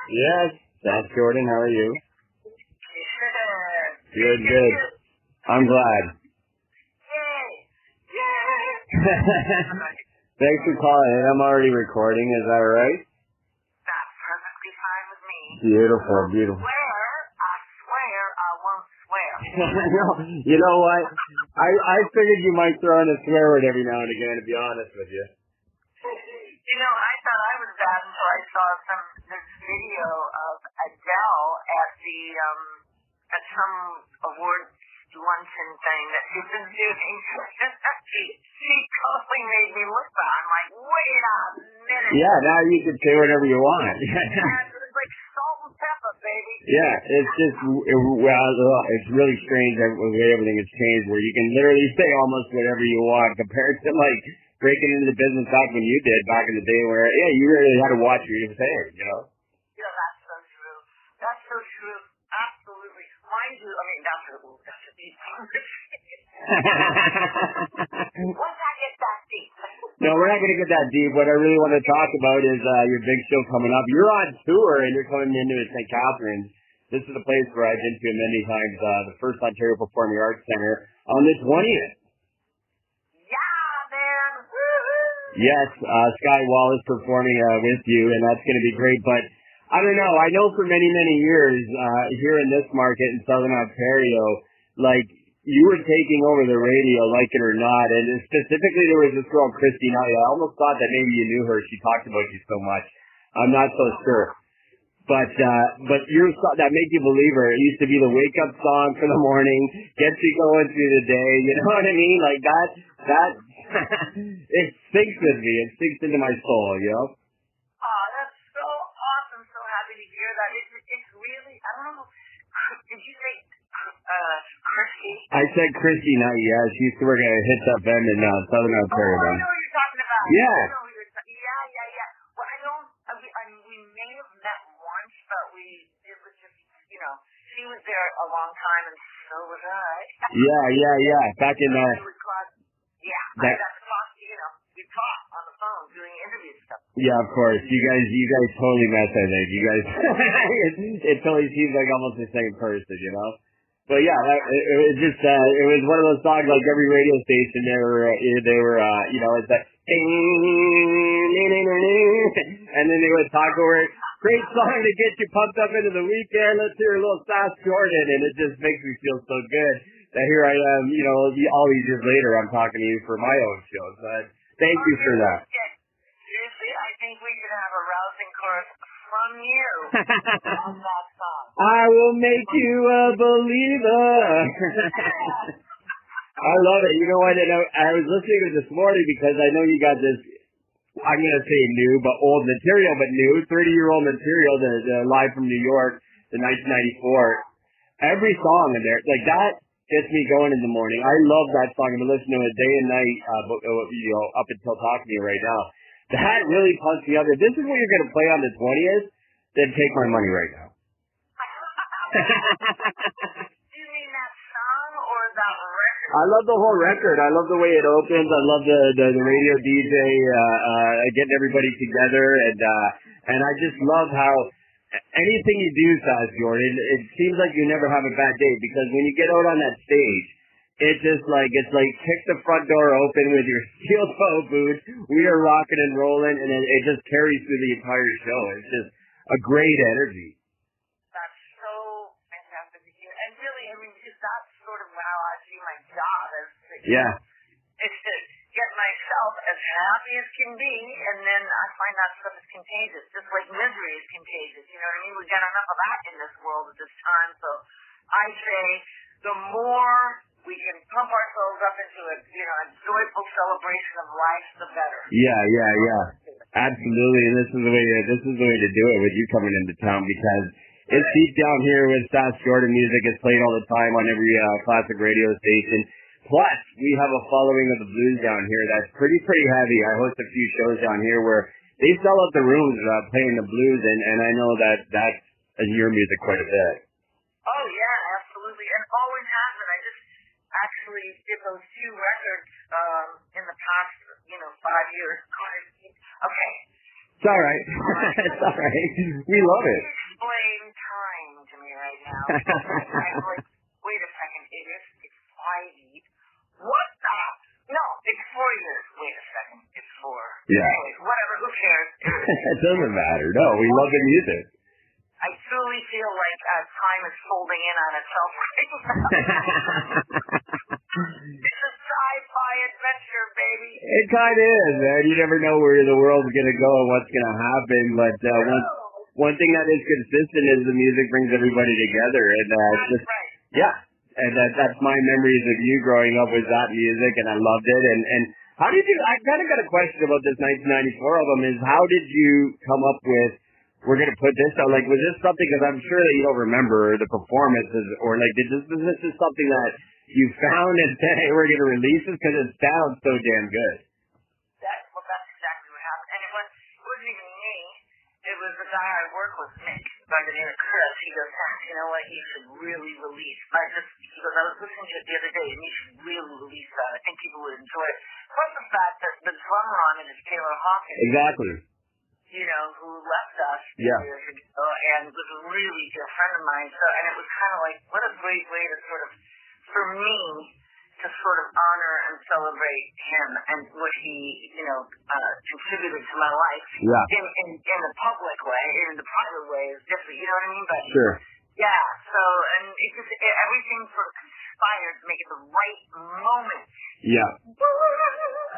Yes, Sass Jordan, how are you? Good, good. I'm glad. Thanks for calling. I'm already recording. Is that all right? That's perfectly fine with me. Beautiful, beautiful. I swear I won't swear. No, you know what? I figured you might throw in a swear word every now and again, to be honest with you. I thought I was bad until I saw this video of Adele at some award luncheon thing that she's been doing. She totally made me look bad. I'm like, wait a minute. Yeah, now you can say whatever you want. It was like salt and pepper, baby. Yeah, it's just, it's really strange the way everything has changed, where you can literally say almost whatever you want compared to like breaking into the business back when you did back in the day where, yeah, you really had to watch what you were saying, Yeah, that's so true. That's so true. Absolutely. Mind you, that's a deep Once I get that deep. No, we're not going to get that deep. What I really want to talk about is your big show coming up. You're on tour and you're coming into St. Catharines. This is the place where I've been to many times, the First Ontario Performing Arts Center on the 20th. Yes, Sky Wall is performing with you, and that's going to be great. But I don't know. I know for many, many years here in this market in Southern Ontario, like you were taking over the radio, like it or not. And specifically, there was this girl, Christy Knight. I almost thought that maybe you knew her. She talked about you so much. I'm not so sure. But your song that Make You Believer, it used to be the wake up song for the morning, gets you going through the day. You know what I mean? Like that. It sinks with me. It sinks into my soul. Oh, that's so awesome. So happy to hear that. It's really, I don't know. Did you say Christy? I said Christy Knight. Yeah, she used to work at Hits FM in Southern Ontario. Oh, I know what you're talking about. Yeah. Yeah. Well, we may have met once, but it was just, she was there a long time, and so was I. Yeah. Back in we talked on the phone doing interviews and stuff. Yeah, of course. You guys totally met, I think. You guys, it totally seems like almost the same person, But yeah, it was one of those songs like every radio station they were it's like and then they would talk over it. Great song to get you pumped up into the weekend. Let's hear a little Sass Jordan, and it just makes me feel so good that here I am, all these years later, I'm talking to you for my own show. So thank you for that. Seriously, I think we should have a rousing chorus from you on that song. I will make you a believer. I love it. You know what? I was listening to it this morning because I know you got this, I'm going to say new, but old material, but new, 30-year-old material, the live from New York, the 1994. Every song in there, like that gets me going in the morning. I love that song. I've been listening to it day and night, up until talking to you right now. That really pumps me up. If this is what you're going to play on the 20th, then take my money right now. Do you mean that song or that record? I love the whole record. I love the way it opens. I love the radio DJ getting everybody together, and I just love how anything you do, Sass Jordan, it seems like you never have a bad day, because when you get out on that stage, it's like kick the front door open with your steel toe boots. We are rocking and rolling, and it just carries through the entire show. It's just a great energy. That's so fantastic to hear. And really, because that's sort of how I see my job is to get myself as happy as can be, and then I find that stuff is contagious, just like misery is contagious. You know what I mean? We've got enough of that in this world at this time, so I say the more we can pump ourselves up into a joyful celebration of life, the better. Yeah. Absolutely, and this is the way to do it with you coming into town, because it's deep down here with Sass Jordan music. It's played all the time on every classic radio station. Plus, we have a following of the blues down here that's pretty heavy. I host a few shows down here where they sell out the rooms playing the blues, and I know that's in your music quite a bit. Oh yeah, absolutely, and always has been. I just actually did those 2 records in the past, 5 years. Okay, It's all right. It's all right. We love it. Explain time to me right now. I'm like, wait a second, it's 5 years. What the? No, it's 4 years. Wait a second, it's 4. Yeah. Anyways, whatever, who cares? It doesn't matter. No, we love the music. I truly feel like time is folding in on itself right now. It's a sci-fi adventure, baby. It kind of is, man. You never know where the world's going to go and what's going to happen. But one thing that is consistent is the music brings everybody together. And That's right. Yeah. And that's my memories of you growing up was that music, and I loved it. And how did you, I kind of got a question about this 1994 album, is how did you come up with, we're going to put this out? Like, was this something, because I'm sure that you don't remember the performances, or like, was this just something that you found and said, hey, we're going to release this because it sounds so damn good? That's exactly what happened. And it wasn't even me. It was the guy I work with, Nick, by the name of Chris. He goes, Sass, you know what, you should really release. He goes, I was listening to it the other day, and you should really release that. I think people would enjoy it. Plus the fact that the drummer on it is Taylor Hawkins. Exactly. You know, who left us years ago and was a really dear friend of mine. So, and it was kind of like, what a great way to sort of, for me, to sort of honor and celebrate him and what he, contributed to my life in the public way. In the private way is different, you know what I mean? But sure. Yeah, so, and everything sort of conspired to make it the right moment. Yeah.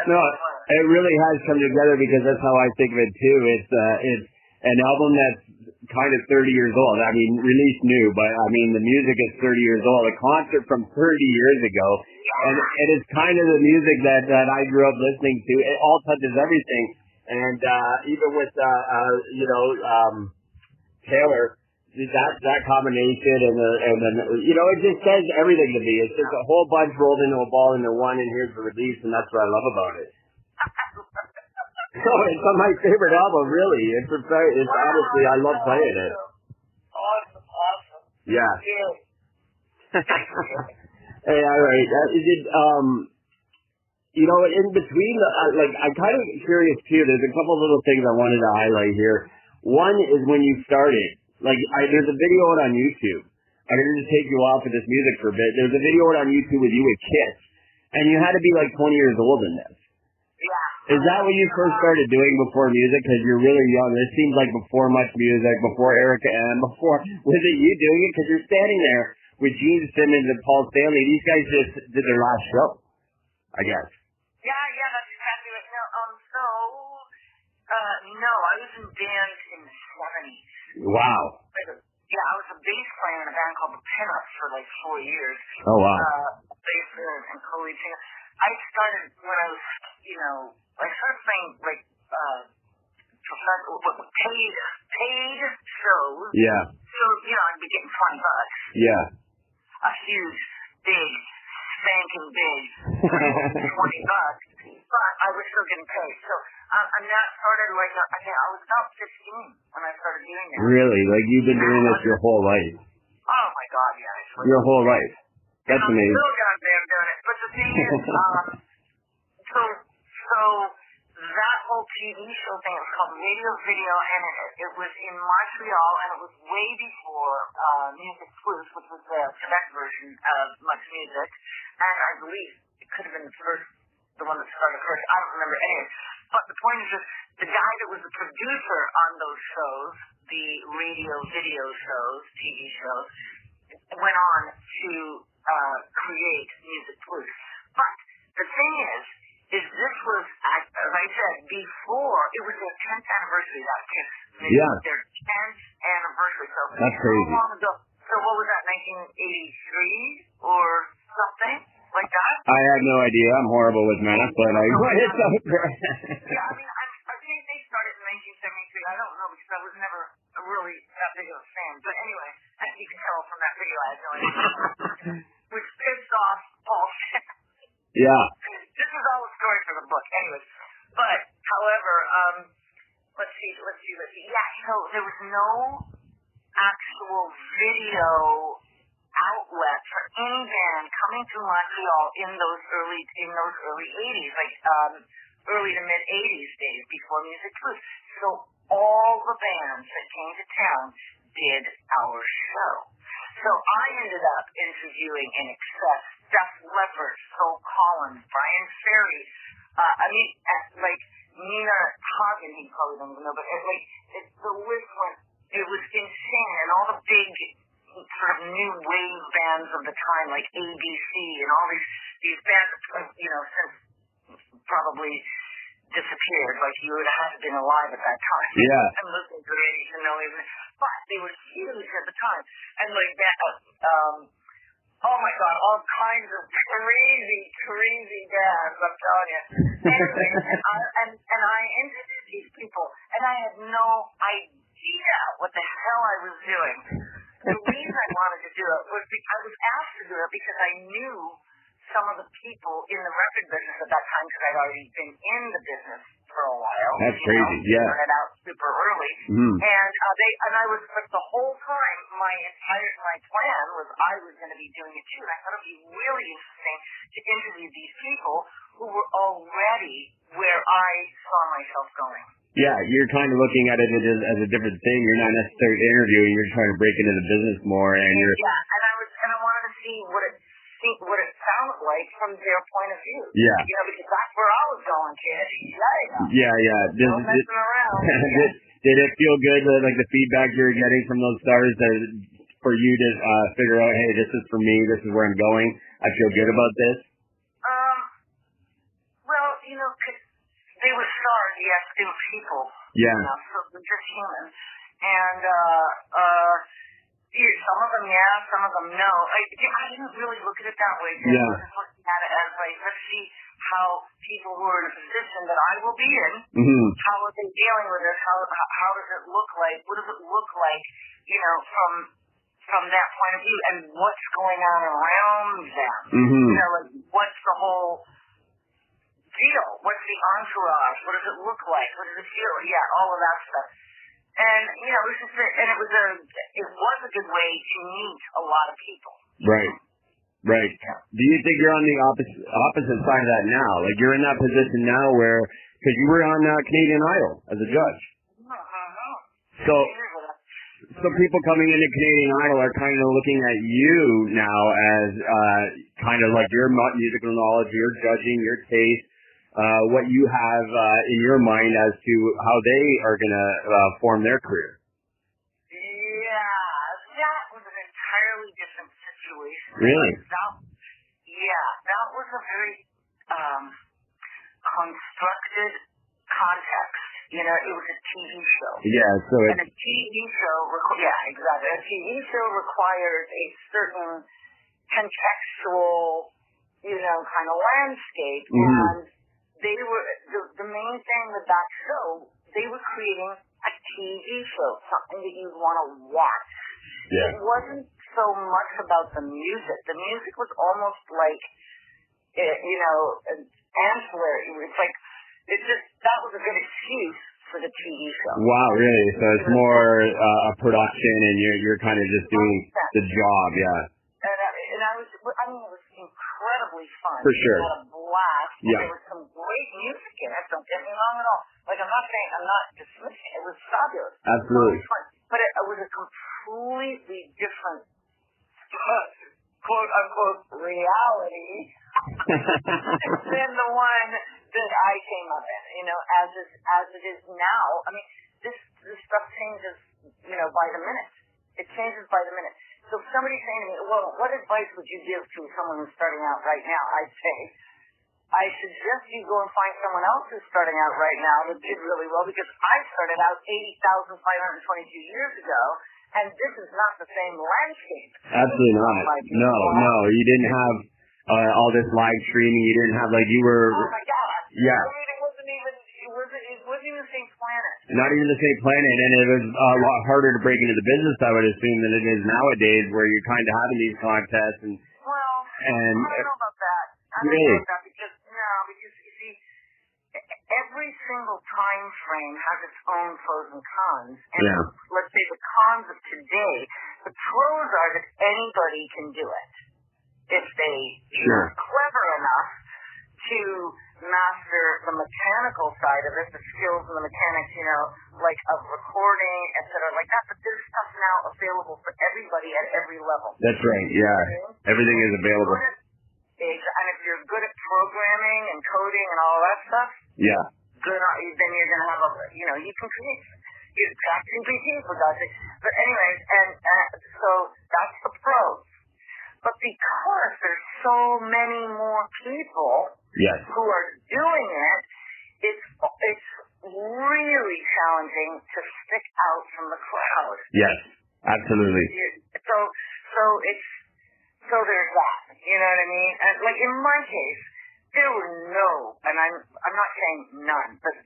No, it really has come together because that's how I think of it too. It's an album that's kind of 30 years old. I mean, released new, but I mean, the music is 30 years old. A concert from 30 years ago. And it is kind of the music that I grew up listening to. It all touches everything. And even with, Taylor, that combination and then it just says everything to me. It's just a whole bunch rolled into a ball into one, and here's the release, and that's what I love about it. So it's my favorite album, really. It's honestly, I love playing it. Awesome. Yeah. Hey, all right. In between, I'm kind of curious too. There's a couple little things I wanted to highlight here. One is when you started. There's a video out on YouTube. I'm going to just take you off of this music for a bit. There's a video out on YouTube with you with Kiss, and you had to be like 20 years old in this. Yeah. Is that what you first started doing before music? Because you're really young. This seems like before much music, before Erica M, before, was it you doing it? Because you're standing there with Gene Simmons and Paul Stanley. These guys just did their last show, I guess. Yeah, that's exactly right. No, I was in bands in the 70s. Wow. Yeah, I was a bass player in a band called the Pinups for like 4 years. Oh, wow. Bass and co-lead singer. I started when I was, I started playing like paid shows. Yeah. So, I'd be getting $20. Yeah. A huge, big, spanking big $20. But I was still getting paid. So, and that started I was about 15 when I started doing that. Really? Like you've been doing this your whole life? Oh my God, yeah. Your whole life? That's amazing. I'm still goddamn doing it. But the thing is, so that whole TV show thing was called Radio Video, and it was in Montreal, and it was way before Music Plus, which was the Quebec version of Much Music, and I believe it could have been the one that started first. I don't remember anyway. But the point is that the guy that was the producer on those shows, the radio video shows, TV shows, went on to create Music Plus. But the thing is this was, as I said, before, it was their 10th anniversary, that Kiss. Their 10th anniversary. So that's crazy. How long ago? So what was that, 1983 or something like that? I have no idea. I'm horrible with math, but I it's so great. Yeah, I mean, I think they started in 1973. I don't know because I was never really that big of a fan. But anyway, as you can tell from that video, I had no idea. Which pissed off Paul. Yeah. This is all a story for the book. Anyways. But, however, let's see. Yeah, so there was no actual video outlet for any band coming to Montreal in those early 80s, like early to mid 80s days before Music Plus. So all the bands that came to town did our show. So I ended up interviewing In Excess, Def Leppard, Phil Collins, Brian Ferry, like Nina Hagen, he probably doesn't know, but the list went, it was insane, and all the big sort of new wave bands of the time, like ABC and all these bands, since probably disappeared, like you would have been alive at that time. Yeah. I'm listening to it and know even, but they were huge at the time, and like that, oh my God, all kinds of crazy bands, I'm telling you. Anyway, and I introduced these people, and I had no idea what the hell I was doing. The reason I wanted to do it was because I was asked to do it because I knew some of the people in the record business at that time, because I'd already been in the business for a while. That's crazy, yeah. Started out super early, and I was, but the whole time my plan was I was going to be doing it too. And I thought it would be really interesting to interview these people who were already where I saw myself going. Yeah, you're kind of looking at it as a different thing. You're not necessarily interviewing. You're trying to break into the business more, and you're. Yeah, and I wanted to see what it sounded like from their point of view. Yeah. Because that's where I was going, kid. Yeah. No messing around. Did it feel good, like the feedback you were getting from those stars, for you to figure out, hey, this is for me, this is where I'm going, I feel good about this? Well, cause they were stars, yes, they were people. Yeah. So they're just humans. And, some of them, yeah, some of them, no. I didn't really look at it that way. Yeah. I was just looking at it as, like, let's see how people who are in a position that I will be in, how are they dealing with this? How does it look like? What does it look like, from that point of view? And what's going on around them? Like, what's the whole deal? What's the entourage? What does it look like? What does it feel? Yeah, all of that stuff. And it was just it was a good way to meet a lot of people. Right. Yeah. Do you think you're on the opposite side of that now? Like you're in that position now where, because you were on Canadian Idol as a judge. So people coming into Canadian Idol are kind of looking at you now as kind of like your musical knowledge, your judging, your taste, what you have in your mind as to how they are going to form their career. Yeah, that was an entirely different situation. Really? That was a very constructed context. It was a TV show. Yeah, so and a TV show, exactly. A TV show requires a certain contextual, kind of landscape. And they were, the main thing with that show, they were creating a TV show, something that you'd want to watch. Yeah. It wasn't so much about the music. The music was almost like, ancillary. It's like, that was a good excuse for the TV show. Wow, really? So it's more a production, and you're kind of just doing the job, yeah. And it was incredibly fun. For sure. We had a blast. Yeah. There was some great music in it. Don't get me wrong at all. Like, I'm not dismissing it. It was fabulous. Absolutely. It was fun. But it was a completely different, quote unquote, reality than the one that I came up in. As it is now. I mean, this stuff changes, by the minute. It changes by the minute. So if somebody's saying to me, well, what advice would you give to someone who's starting out right now? I'd say, I suggest you go and find someone else who's starting out right now that did really well, because I started out 80,522 years ago, and this is not the same landscape. Absolutely not. No. You didn't have all this live streaming. You didn't have, you were... Oh, my God. Yeah. I mean, it wasn't even the same planet. Not even the same planet, and it was a lot harder to break into the business, I would assume, than it is nowadays, where you're kind of having these contests. I don't know about that. Really? Don't know about that because you see, every single time frame has its own pros and cons. And let's say the cons of today, the pros are that anybody can do it if they are clever enough to master the mechanical side of it, the skills and the mechanics, like of recording, etc., like that. But there's stuff now available for everybody at every level. That's right. Yeah, everything is available. And if you're good at programming and coding and all that stuff, yeah, good. Then you're gonna have you can create. You're ChatGPT for God's sake. But anyways, and so that's the pros. But because there's so many more people who are doing it, it's really challenging to stick out from the crowd. Yes, absolutely. So there's that. You know what I mean? And like in my case, there were and I'm not saying none, but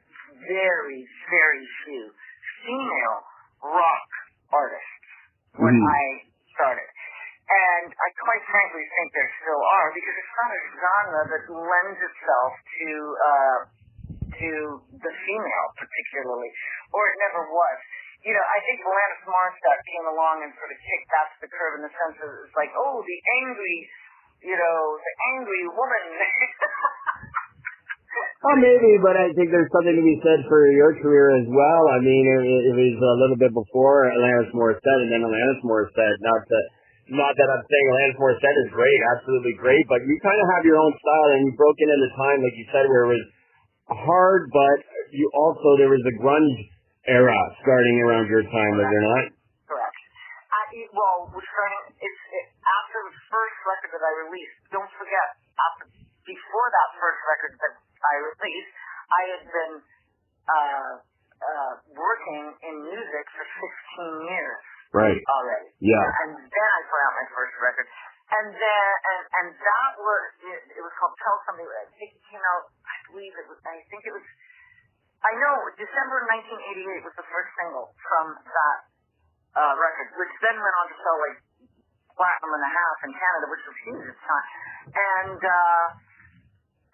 very, very few female rock artists when I started. And I quite frankly think there still are, because it's not a genre that lends itself to the female particularly, or it never was. I think Alanis Morissette came along and sort of kicked that to the curb in the sense that it's like, oh, the angry woman. Well, maybe, but I think there's something to be said for your career as well. I mean, it was a little bit before Alanis Morissette, and then Alanis Morissette. Not that I'm saying Alanis Morissette is great, absolutely great, but you kind of have your own style, and you broke in at a time, like you said, where it was hard, but there was the grunge era starting around your time, was there not? Correct. After the first record that I released, don't forget, before that first record that I released, I had been working in music for 16 years. Right. Already. Yeah. And then I put out my first record. And then, and that was, it was called Tell Somebody. I think it came out, I know December 1988 was the first single from that record, which then went on to sell like platinum and a half in Canada, which was huge at the time.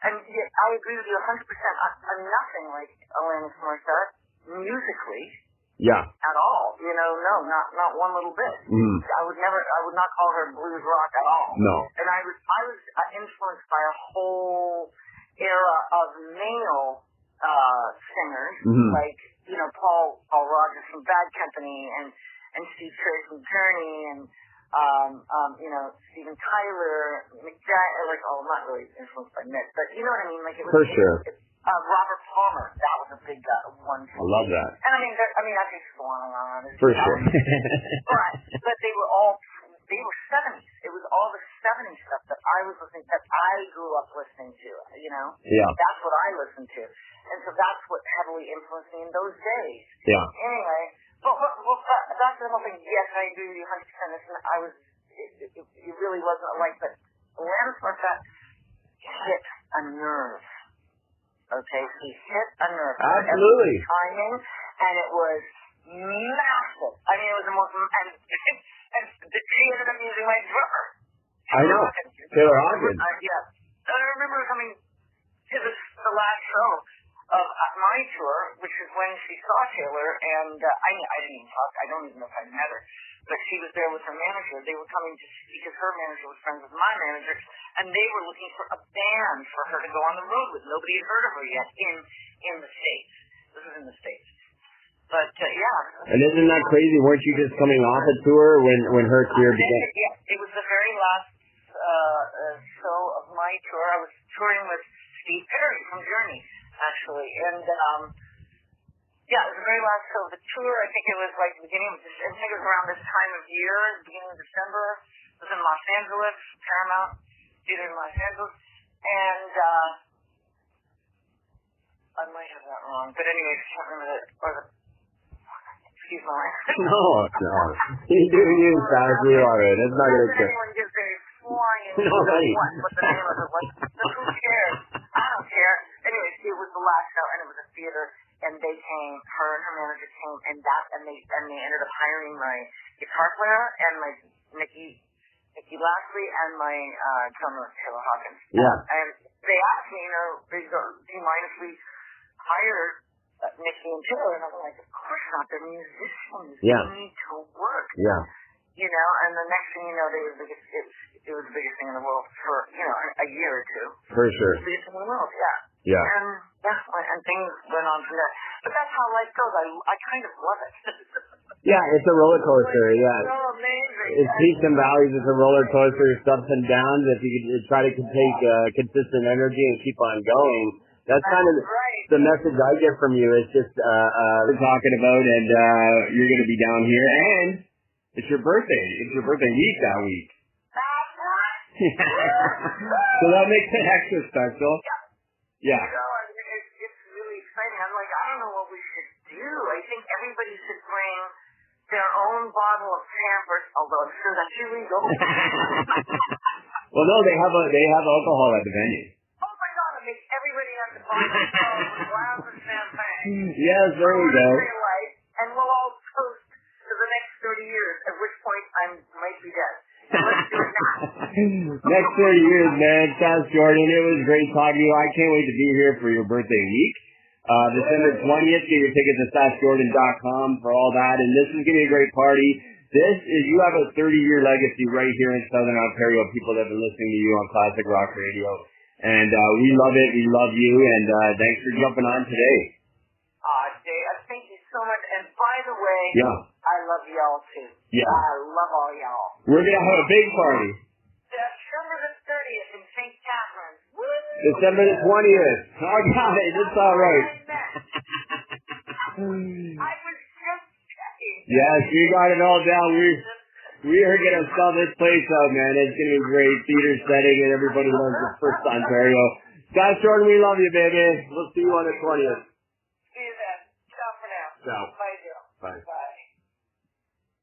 And I agree with you 100%. I'm nothing like Alanis Morissette musically. Yeah. At all. No, not one little bit. Mm. I would not call her blues rock at all. No. And I was influenced by a whole era of male singers, like, Paul Rogers from Bad Company and Steve Cherry from Journey and Steven Tyler, Mick Jagger, not really influenced by Mick, but you know what I mean? Like it was for sure. Robert Palmer, that was a big one. I love that. And I mean, I could go on and on. For sure. but they were 70s. It was all the 70s stuff that I was listening, that I grew up listening to. Yeah. That's what I listened to, and so that's what heavily influenced me in those days. Yeah. Anyway, well, that's the whole thing. Yes, I agree with you 100%. It really wasn't but Alanis Morissette hit a nerve. Okay, he hit a nerve. Absolutely. Timing, and it was massive. I mean, it was the most, and she ended up using my drummer. I know. Taylor Hawkins. Yeah. And I remember coming to the last show of my tour, which is when she saw Taylor, and I didn't even talk. I don't even know if I met her. But she was there with her manager. They were coming because her manager was friends with my manager, and they were looking for a band for her to go on the road with. Nobody had heard of her yet in the States. This is in the States. But, yeah. And isn't that crazy? Weren't you just coming off a tour when her tour began? Yeah, it was the very last show of my tour. I was touring with Steve Perry from Journey, actually. And, yeah, it was the very last show of the tour. I think it was like the beginning of December. I think it was around this time of year, beginning of December. It was in Los Angeles, Paramount Theater in Los Angeles. And I might have that wrong. But anyway, I can't remember excuse my language. No. You do you, Sass. We love it. It's not going to change. Anyone gives a flying what the name of it was. Who cares? I don't care. Anyway, it was the last show, and it was a theater. And they came, her and her manager came, and they ended up hiring my guitar player and my Nikki Lashley and my drummer Taylor Hawkins. Yeah. And they asked me, do you mind if we hire Nikki and Taylor? And I'm like, of course not. They're musicians. Yeah. They need to work. Yeah. And the next thing you know, it was the biggest thing in the world for a year or two. For sure. The biggest thing in the world, yeah. Yeah. And things went on from there. But that's how life goes. I kind of love it. Yeah, it's a roller coaster. Yeah. It's so amazing. It's peaks and valleys. It's a roller coaster. It's ups and downs. If you could try to take consistent energy and keep on going, that's kind of the message I get from you. It's just we're talking about, and you're going to be down here, and it's your birthday. It's your birthday week that week. That's right. So that makes it extra special. Yeah. You know, it's really exciting. I'm like, I don't know what we should do. I think everybody should bring their own bottle of Pampers, although I'm sure that's illegal. Well, no, they have alcohol at the venue. Oh my God! It makes everybody have to buy themselves a glass of champagne. Yes, there we go. And we'll all toast to the next 30 years. At which point I might be dead. So let's do it now. Next 30 years, man. Sass Jordan, it was great talking to you. I can't wait to be here for your birthday week. December 20th, get your tickets at sassjordan.com for all that. And this is going to be a great party. You have a 30-year legacy right here in Southern Ontario. People that have been listening to you on Classic Rock Radio. And we love it. We love you. And thanks for jumping on today. Dave, thank you so much. And by the way, I love y'all too. Yeah. I love all y'all. We're going to have a big party. December the 30th in St.Catharines. December the 20th. Oh, got it. It's all right. I was just checking. Yes, we got it all down. We are going to sell this place out, man. It's going to be great. Theater setting, and everybody loves the first Ontario. Sass Jordan, we love you, baby. We'll see you on the 20th. See you then. Ciao for now. Ciao. Bye, Joe. Bye. Bye.